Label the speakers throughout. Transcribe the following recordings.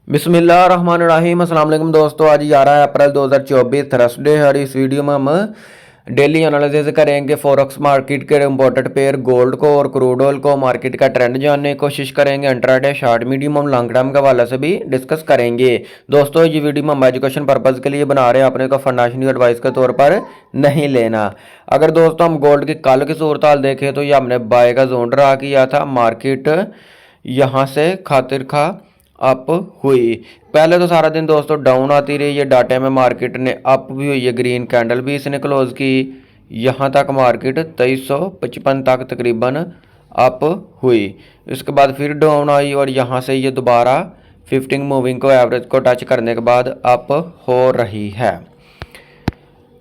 Speaker 1: बिस्मिल्लाहिर्रहमानिर्रहीम। अस्सलाम वालेकुम दोस्तों, आज 11 अप्रैल 2024 थर्सडे है और इस वीडियो में हम डेली एनालिसिस करेंगे फॉरेक्स मार्केट के इम्पोर्टेड पेयर गोल्ड को और क्रूड ऑयल को। मार्केट का ट्रेंड जानने की कोशिश करेंगे। इंट्राडे शॉर्ट मीडियम और लॉन्ग टर्म के हवाले से भी डिस्कस करेंगे। दोस्तों ये वीडियो हम एजुकेशन पर्पज़ के लिए बना रहे हैं, अपने को फाइनेंशियल एडवाइस के तौर पर नहीं लेना। अगर दोस्तों हम गोल्ड की कल की सूरत हाल देखें तो ये हमने बाय का जोन ड्रा किया था। मार्केट यहाँ से खातिर खा अप हुई। पहले तो सारा दिन दोस्तों डाउन आती रही। ये डाटे में मार्केट ने अप भी हुई है, ग्रीन कैंडल भी इसने क्लोज की। यहाँ तक मार्केट 2355 तक तकरीबन अप हुई। इसके बाद फिर डाउन आई और यहाँ से ये दोबारा 15 मूविंग को एवरेज को टच करने के बाद अप हो रही है।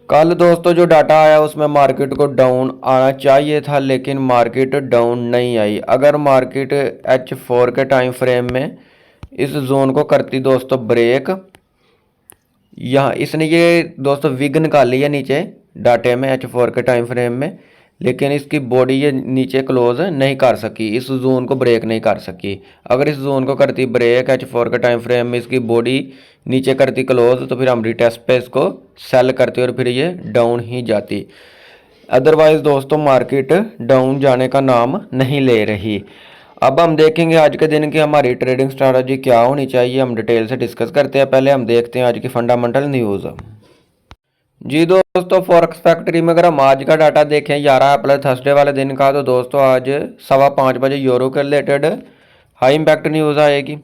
Speaker 1: कल दोस्तों जो डाटा आया उसमें मार्केट को डाउन आना चाहिए था, लेकिन मार्केट डाउन नहीं आई। अगर मार्केट H4 के टाइम फ्रेम में इस जोन को करती दोस्तों ब्रेक, यहाँ इसने ये दोस्तों विग निकाली है नीचे डाटे में H4 के टाइम फ्रेम में, लेकिन इसकी बॉडी ये नीचे क्लोज नहीं कर सकी, इस जोन को ब्रेक नहीं कर सकी। अगर इस जोन को करती ब्रेक H4 के टाइम फ्रेम में, इसकी बॉडी नीचे करती क्लोज, तो फिर हम रिटेस्ट पे इसको सेल करते और फिर ये डाउन ही जाती। अदरवाइज दोस्तों मार्केट डाउन जाने का नाम नहीं ले रही। अब हम देखेंगे आज के दिन की हमारी ट्रेडिंग स्ट्रैटेजी क्या होनी चाहिए, हम डिटेल से डिस्कस करते हैं। पहले हम देखते हैं आज की फंडामेंटल न्यूज़। जी दोस्तों फॉरेक्स फैक्ट्री में अगर हम आज का डाटा देखें 11 अप्रैल थर्सडे वाले दिन का, तो दोस्तों आज 5:15 बजे यूरो के रिलेटेड हाई इम्पैक्ट न्यूज़ आएगी।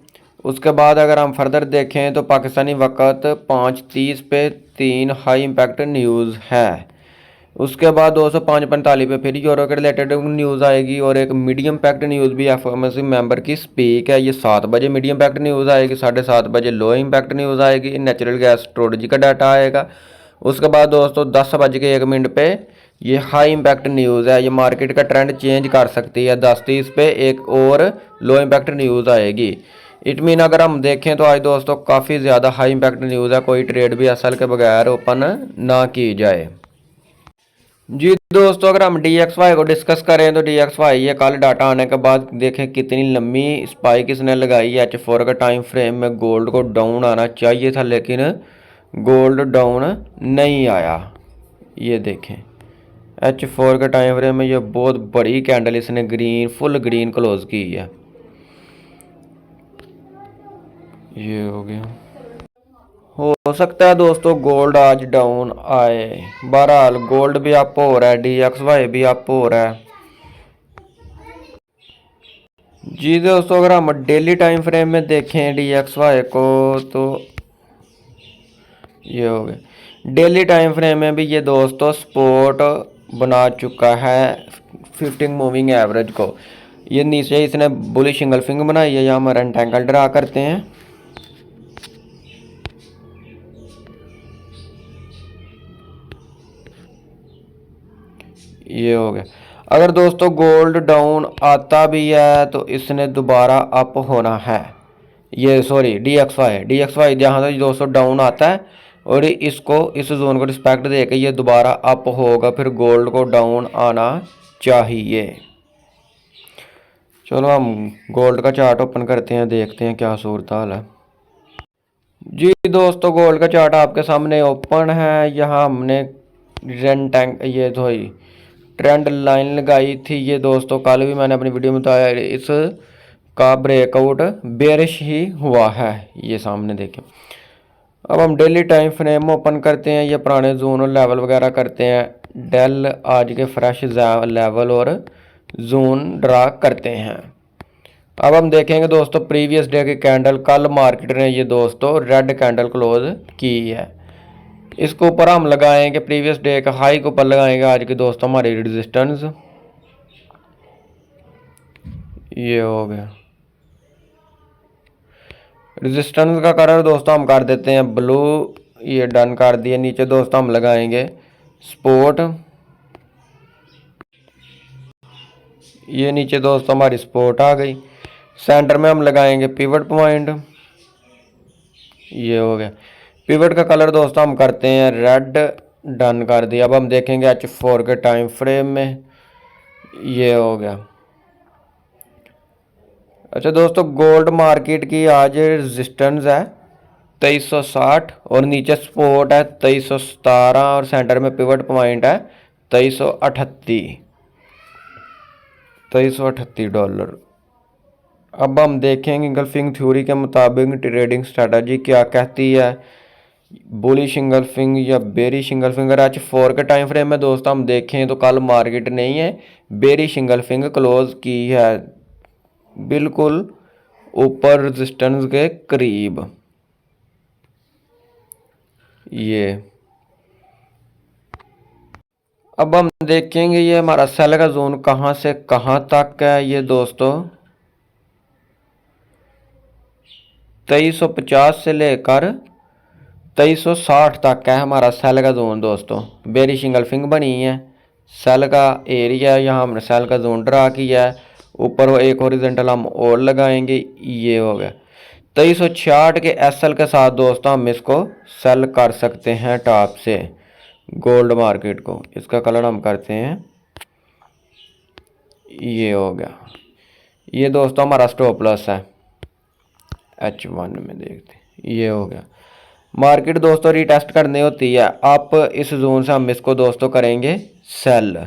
Speaker 1: उसके बाद अगर हम फर्दर देखें तो पाकिस्तानी वक्त 5:30 पे 3 हाई इम्पैक्ट न्यूज़ है। उसके बाद 205:45 पे फिर यूरो के रिलेटेड न्यूज़ आएगी और एक मीडियम पैक्ट न्यूज़ भी एफओएमसी मेंबर की स्पीक है। ये 7 बजे मीडियम पैक्ट न्यूज़ आएगी, 7:30 बजे लो इम्पैक्ट न्यूज़ आएगी। नेचुरल गैस स्टोरेज का डाटा आएगा। उसके बाद दोस्तों 10:01 पे ये हाई इम्पैक्ट न्यूज़ है, ये मार्केट का ट्रेंड चेंज कर सकती है। 10:30 पे एक और लो इम्पैक्ट न्यूज़ आएगी। इट मीन अगर हम देखें तो आज दोस्तों काफ़ी ज़्यादा हाई इम्पैक्ट न्यूज़ है, कोई ट्रेड भी असल के बगैर ओपन ना की जाए। जी दोस्तों अगर हम DXY को डिस्कस करें तो DXY ये कल डाटा आने के बाद देखें कितनी लंबी स्पाइक इसने लगाई है। H4 का टाइम फ्रेम में गोल्ड को डाउन आना चाहिए था, लेकिन गोल्ड डाउन नहीं आया। ये देखें H4 के टाइम फ्रेम में ये बहुत बड़ी कैंडल इसने ग्रीन फुल ग्रीन क्लोज की है। ये हो गया। हो सकता है दोस्तों गोल्ड आज डाउन आए। बहरहाल गोल्ड भी अप हो रहा है, DXY भी अप हो रहा है। जी दोस्तों अगर हम डेली टाइम फ्रेम में देखें DXY को तो ये हो गया। डेली टाइम फ्रेम में भी ये दोस्तों सपोर्ट बना चुका है 15 मूविंग एवरेज को। ये नीचे इसने बुलिश इंगल्फिंग बनाई है, यहाँ हम रेक्टेंगल ड्रा करते हैं। ये हो गया। अगर दोस्तों गोल्ड डाउन आता भी है तो इसने दोबारा अप होना है। ये सॉरी DXY जहाँ से दोस्तों डाउन आता है और इसको इस जोन को रिस्पेक्ट दे के ये दोबारा अप होगा, फिर गोल्ड को डाउन आना चाहिए। चलो हम गोल्ड का चार्ट ओपन करते हैं, देखते हैं क्या सूरत हाल है। जी दोस्तों गोल्ड का चार्ट आपके सामने ओपन है। यहाँ हमने ये तो ट्रेंड लाइन लगाई थी। ये दोस्तों कल भी मैंने अपनी वीडियो में बताया, इस का ब्रेकआउट बेरिश ही हुआ है। ये सामने देखें। अब हम डेली टाइम फ्रेम ओपन करते हैं, ये पुराने जोन और लेवल वगैरह करते हैं। डेल आज के फ्रेश लेवल और जोन ड्रा करते हैं। अब हम देखेंगे दोस्तों प्रीवियस डे की कैंडल। कल मार्केट ने ये दोस्तों रेड कैंडल क्लोज की है। इसके ऊपर हम लगाएंगे प्रीवियस डे का हाई के ऊपर लगाएंगे आज के दोस्तों हमारी रेजिस्टेंस। ये हो गया। रेजिस्टेंस का कलर दोस्तों हम कर देते हैं ब्लू। ये डन कर दिए। नीचे दोस्तों हम लगाएंगे सपोर्ट। ये नीचे दोस्तों हमारी सपोर्ट आ गई। सेंटर में हम लगाएंगे पिवट पॉइंट। ये हो गया। पिवट का कलर दोस्तों हम करते हैं रेड। डन कर दिया। अब हम देखेंगे H4 के टाइम फ्रेम में। ये हो गया। अच्छा दोस्तों, गोल्ड मार्केट की आज रेजिस्टेंस है 2360 और नीचे सपोर्ट है 2317 और सेंटर में पिवट पॉइंट है 2338 डॉलर। अब हम देखेंगे इंगल्फिंग थ्योरी के मुताबिक ट्रेडिंग स्ट्रेटजी क्या कहती है, बुलिश इंगल्फिंग या बेरिश इंगल्फिंग। अगर H4 के टाइम फ्रेम में दोस्तों हम देखें तो कल मार्केट नहीं है, बेरिश इंगल्फिंग क्लोज की है बिल्कुल ऊपर रेजिस्टेंस के करीब। ये अब हम देखेंगे ये हमारा सेल का जोन कहाँ से कहाँ तक है। ये दोस्तों 2350 से लेकर 2360 तक है हमारा सेल का जोन दोस्तों। बेरिश इंगल्फिंग बनी है, सेल का एरिया यहाँ हमने सेल का जोन ड्रा किया है। ऊपर एक हॉरिजॉन्टल हम और लगाएंगे, ये हो गया 2366 के एसएल के साथ दोस्तों हम इसको सेल कर सकते हैं टॉप से गोल्ड मार्केट को। इसका कलर हम करते हैं, ये हो गया। ये दोस्तों हमारा स्टॉप लॉस है H1 में, देखते हैं ये हो गया। मार्केट दोस्तों रीटेस्ट करनी होती है, आप इस जोन से हम इसको दोस्तों करेंगे सेल,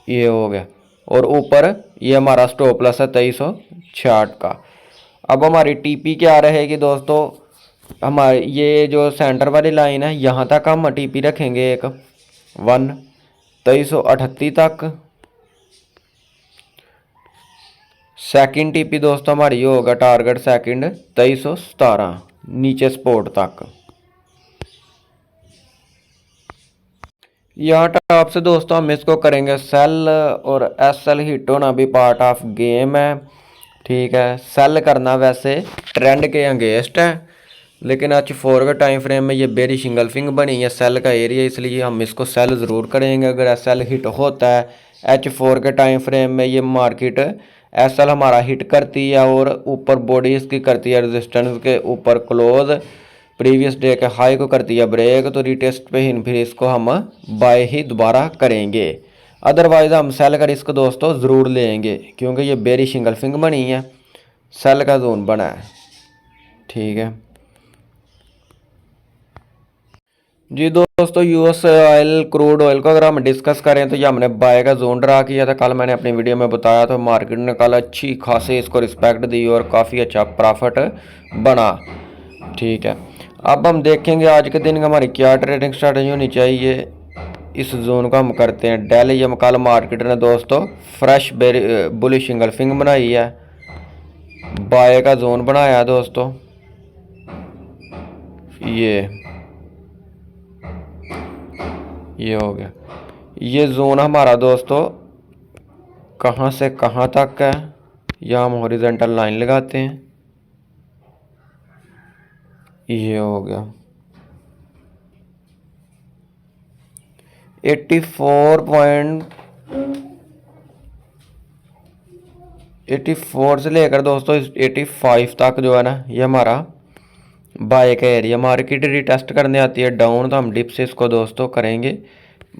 Speaker 1: ये हो गया। और ऊपर ये हमारा स्टॉप लॉस है 2366 का। अब हमारी टीपी क्या रहेगी दोस्तों, हमारी ये जो सेंटर वाली लाइन है यहाँ तक हम टीपी रखेंगे एक 2338 तक। सेकंड टीपी दोस्तों हमारी होगा टारगेट सेकंड 2317 नीचे सपोर्ट तक। यहाँ टॉप से दोस्तों हम इसको करेंगे सेल और एसएल हिट होना भी पार्ट ऑफ गेम है, ठीक है। सेल करना वैसे ट्रेंड के अगेंस्ट है, लेकिन H4 के टाइम फ्रेम में ये बेरिश इंगल्फिंग बनी है सेल का एरिया, इसलिए हम इसको सेल ज़रूर करेंगे अगर एसएल हिट होता है। H4 के टाइम फ्रेम में ये मार्केट एसएल हमारा हिट करती है और ऊपर बॉडी इसकी करती है रेजिस्टेंस के ऊपर क्लोज, प्रीवियस डे के हाई को करती है ब्रेक, तो रीटेस्ट पे ही फिर इसको हम बाय ही दोबारा करेंगे। अदरवाइज हम सेल का रिस्क दोस्तों ज़रूर लेंगे, क्योंकि ये बेरिश इंगल्फिंग बनी है, सेल का जोन बना है, ठीक है जी। दोस्तों यूएस ऑयल, क्रूड ऑयल को अगर हम डिस्कस करें तो ये हमने बाय का जोन ड्रा किया था, कल मैंने अपनी वीडियो में बताया था। मार्केट ने कल अच्छी खासी इसको रिस्पेक्ट दी और काफ़ी अच्छा प्रॉफिट बना, ठीक है। अब हम देखेंगे आज के दिन हमारी क्या ट्रेडिंग स्ट्रेटजी होनी चाहिए। इस जोन को हम करते हैं डेली। हम कल मार्केट ने दोस्तों फ्रेश बुलिश इंगल्फिंग बनाई है, बाय का जोन बनाया दोस्तों, ये हो गया। ये जोन हमारा दोस्तों कहाँ से कहाँ तक है, यहाँ हम हॉरिजॉन्टल लाइन लगाते हैं, ये हो गया 84 से लेकर दोस्तों 85 तक जो है ना, ये हमारा बाय का एरिया। मार्केट रीटेस्ट करने आती है डाउन, तो हम डिप से इसको दोस्तों करेंगे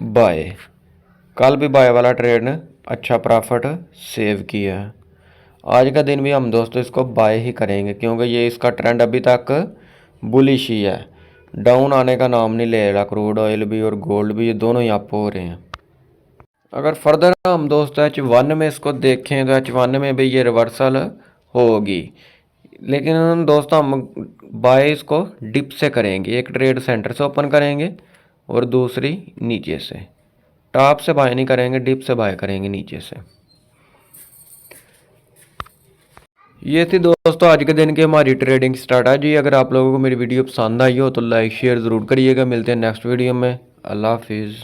Speaker 1: बाय। कल भी बाय वाला ट्रेड ने अच्छा प्रॉफिट सेव किया है, आज का दिन भी हम दोस्तों इसको बाय ही करेंगे, क्योंकि ये इसका ट्रेंड अभी तक बुलिश ही है, डाउन आने का नाम नहीं ले रहा। क्रूड ऑयल भी और गोल्ड भी, ये दोनों ही अप हो रहे हैं। अगर फर्दर हम दोस्तों H1 में इसको देखें तो H1 में भी ये रिवर्सल होगी, लेकिन दोस्तों हम बाय इसको डिप से करेंगे। एक ट्रेड सेंटर से ओपन करेंगे और दूसरी नीचे से, टॉप से बाय नहीं करेंगे, डिप से बाय करेंगे नीचे से। ये थी दोस्तों आज के दिन की हमारी ट्रेडिंग स्ट्रैटेजी। अगर आप लोगों को मेरी वीडियो पसंद आई हो तो लाइक शेयर ज़रूर करिएगा। मिलते हैं नेक्स्ट वीडियो में। अल्लाह हाफिज़।